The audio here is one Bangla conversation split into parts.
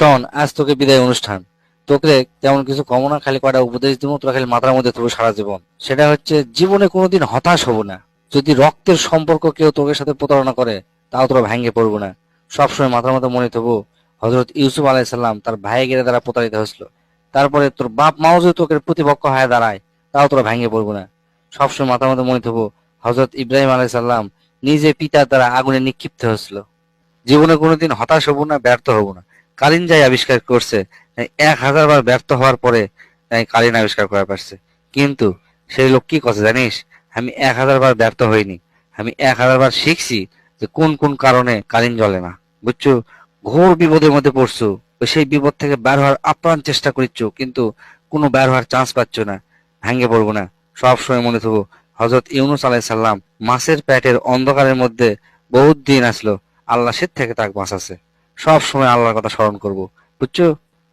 শোন, আজ তোকে বিদায় অনুষ্ঠান। তোকে তেমন কিছু কমো না, খালি কয়টা উপদেশ দিব, তোরা খালি মাথার মধ্যে থাকবো সারা জীবন। সেটা হচ্ছে, জীবনে কোনোদিন হতাশ হব না। যদি রক্তের সম্পর্ক কেউ তোর সাথে প্রতারণা করে, তাও তোরা ভেঙে পড়বো না। সবসময় মাথার মধ্যে মনে থাকবো, হজরত ইউসুফ আলাইসাল্লাম তার ভাইয়ের দ্বারা প্রতারিত হয়েছিল। তারপরে তোর বাপ মাও যদি তোকে প্রতিপক্ষ হয়ে দাঁড়ায়, তাও তোরা ভেঙে পড়বো না। সবসময় মাথার মধ্যে মনে থাকবো, হজরত ইব্রাহিম আলাইসাল্লাম নিজে পিতার দ্বারা আগুনে নিক্ষিপ্ত হয়েছিল। জীবনে কোনোদিন হতাশ হব না, ব্যর্থ হব না। কালীন যাই আবিষ্কার করছে, 1000 বার ব্যর্থ হওয়ার পরে তাই কালীন আবিষ্কার করা পারছে। কিন্তু সেই লোক কি কথা জানিস, আমি 1000 বার ব্যর্থ হইনি, আমি 1000 বার শিখছি যে কোন কোন কারণে কালীন জ্বলে না। বুঝছো? ঘোর বিপদের মধ্যে পড়ছো, তো সেই বিপদ থেকে বের হওয়ার আপ্রাণ চেষ্টা করিচ্ছ, কিন্তু কোনো বের হওয়ার চান্স পাচ্ছ না। ভেঙে পড়বো না। সব সময় মনে থাকবো, হজরত ইউনুস আলাইসাল্লাম মাছের পেটের অন্ধকারের মধ্যে বহুত দিন আসলো, আল্লাহ সে থেকে তাকে বাঁচাছে। সব সময় আল্লাহর কথা স্মরণ করব। বুঝছো?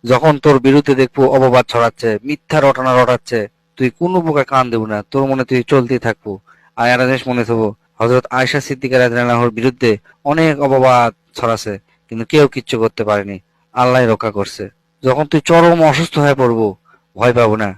যখন তোর বিরুদ্ধে দেখবো অপবাদ ছড়াচ্ছে, মিথ্যা রটনা রটাচ্ছে, তুই কোনো প্রকার কান দেবো না, তোর মনে তুই চলতেই থাকবো। আর একটা জিনিস মনে থাকবো, হজরত আয়েশা সিদ্দিকা রাদিয়াল্লাহুর বিরুদ্ধে অনেক অপবাদ ছড়াছে, কিন্তু কেউ কিচ্ছু করতে পারেনি, আল্লাহ রক্ষা করছে। যখন তুই চরম অসুস্থ হয়ে পড়বো, ভয় পাবো না।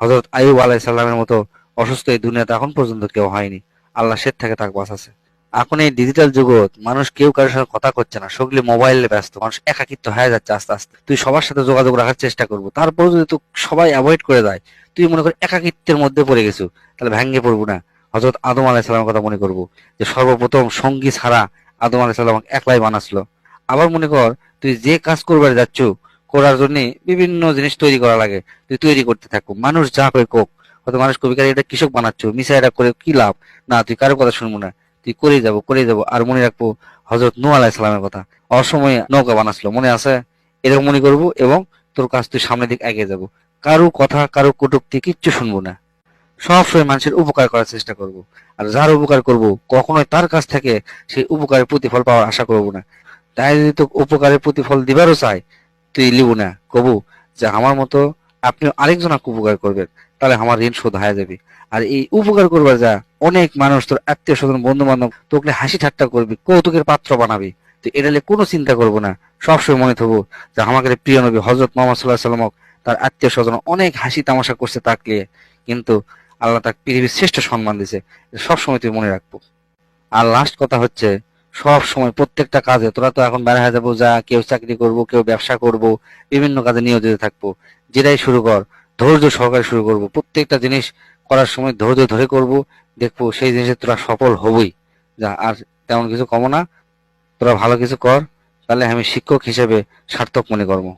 হজরত আইয়ুব আলাইহিস সালামের মতো অসুস্থ এই দুনিয়াতে এখন পর্যন্ত কেউ হয়নি, আল্লাহ সে থেকে তাকে বাঁচাছে। এখন এই ডিজিটাল জগৎ, মানুষ কেউ কারোর সাথে কথা করছে না, সকলে মোবাইলে ব্যস্ত, মানুষ একাকিত্ব হয়ে যাচ্ছে আস্তে আস্তে। তুই সবার সাথে যোগাযোগ রাখার চেষ্টা করবো, তারপর যদি তুই সবাই অ্যাভয়েড করে দেয়, তুই মনে কর একাকিত্বের মধ্যে পড়ে গেছো, তাহলে ভেঙে পড়বো না। হজরত আদম আলাইহিস সালামের কথা মনে করবো, যে সর্বপ্রথম সঙ্গী ছাড়া আদম আলাইহিস সালাম একলাই বানাচ্ছিল। আবার মনে কর, তুই যে কাজ করবার যাচ্ছ, করার জন্য বিভিন্ন জিনিস তৈরি করা লাগে, তুই তৈরি করতে থাকবো। মানুষ যা করে কোক, হয়তো মানুষ কবিকার এটা কৃষক বানাচ্ছ, মিশা এটা করে কি লাভ, না তুই কারো কথা শুনবো না, তুই করে যাবো। আর মনে রাখবো হজরত নূহ আলাইহিস সালামের কথা, অসময়ে নৌকা বানাচ্ছিল, মনে আছে? এরকম মনে করবো, এবং তোর কাজ তুই সামনের দিকে এগিয়ে যাবো। কারো কথা, কারো কটূক্তি কিচ্ছু শুনবো না। সবসময় মানুষের উপকার করার চেষ্টা করব। আর যার উপকার করব, কখনোই তার কাছ থেকে সেই উপকারের প্রতিফল পাওয়ার আশা করব না। তাই যদি তো উপকারের প্রতিফল দিবারও চাই, তুই লিবু না, কবু যে আমার মতো আপনি আরেকজনকে উপকার করবেন, তাহলে আমার ঋণ শোধ হয়ে যাবে। আর এই উপকার করবার যা অনেক মানুষ, তোর আত্মীয় স্বজন বন্ধু বান্ধব তোকে হাসি ঠাট্টা করবি, কৌতুকের পাত্র বানাবি, তুই এটা নিয়ে কোনো চিন্তা করবো না। সবসময় মনে থাকবো যে আমাদের প্রিয় নবী হজরত মোহাম্মদ সাল্লাহ সাল্লাম, তার আত্মীয় স্বজন অনেক হাসি তামাশা করছে তাকে নিয়ে, কিন্তু আল্লাহ তাকে পৃথিবীর শ্রেষ্ঠ সম্মান দিছে। সবসময় তুই মনে রাখবো। আর লাস্ট কথা হচ্ছে, সব সময় প্রত্যেকটা কাজে, তোরা তো এখন বের হয়ে যাবো, যা কেউ চাকরি করব, কেউ ব্যবসা করব, বিভিন্ন কাজে নিয়োজিত থাকবো। যেটাই শুরু কর, ধৈর্য সহকারে শুরু করব। প্রত্যেকটা জিনিস করার সময় ধৈর্য ধরে করব, দেখবো সেই জিনিসে তোরা সফল হবই। যা আর তেমন কিছু কমো না, তোরা ভালো কিছু কর, তাহলে আমি শিক্ষক হিসেবে সার্থক মনে করবো।